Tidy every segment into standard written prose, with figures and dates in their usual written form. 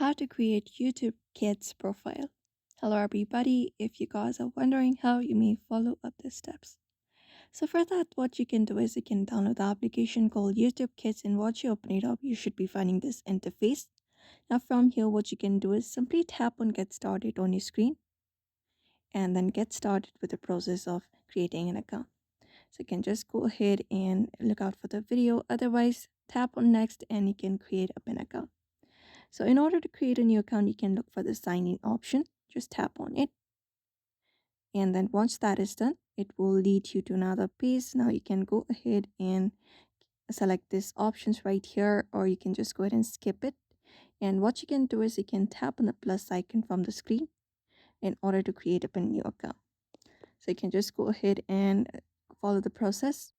how to create YouTube Kids profile. Hello everybody, if you guys are wondering how, you may follow up the steps. So for that, what you can do is you can download the application called YouTube Kids, and once you open it up, you should be finding this interface. Now from here, what you can do is simply tap on get started on your screen and then get started with the process of creating an account. So you can just go ahead and look out for the video. Otherwise, tap on next and you can create up an account. So in order to create a new account, you can look for the sign in option. Just tap on it. And then once that is done, it will lead you to another page. Now you can go ahead and select these options right here, or you can just go ahead and skip it. And what you can do is you can tap on the plus icon from the screen in order to create up a new account. So you can just go ahead and follow the process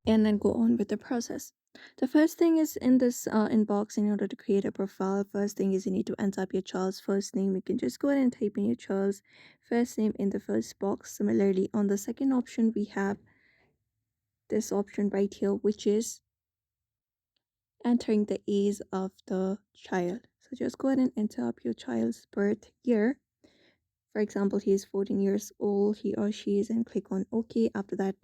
and then go on with the process. The first thing is in this inbox. In order to create a profile, first thing is you need to enter up your child's first name. You can just go ahead and type in your child's first name in the first box. Similarly, on the second option, we have this option right here, which is entering the age of the child. So just go ahead and enter up your child's birth year. For example, he is 14 years old, he or she is, and click on OK. After that,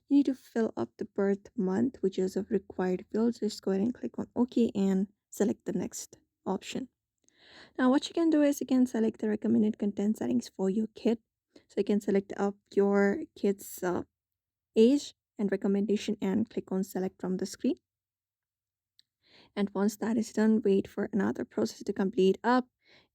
you need to fill up the birth month, which is a required field. Just go ahead and click on OK and select the next option. Now, what you can do is you can select the recommended content settings for your kid. So you can select up your kid's age and recommendation and click on select from the screen. And once that is done, wait for another process to complete up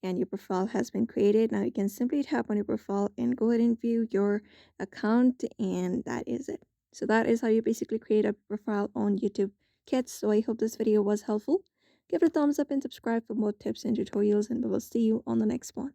and your profile has been created. Now you can simply tap on your profile and go ahead and view your account, and that is it. So that is how you basically create a profile on YouTube Kids. So I hope this video was helpful. Give it a thumbs up and subscribe for more tips and tutorials, and we will see you on the next one.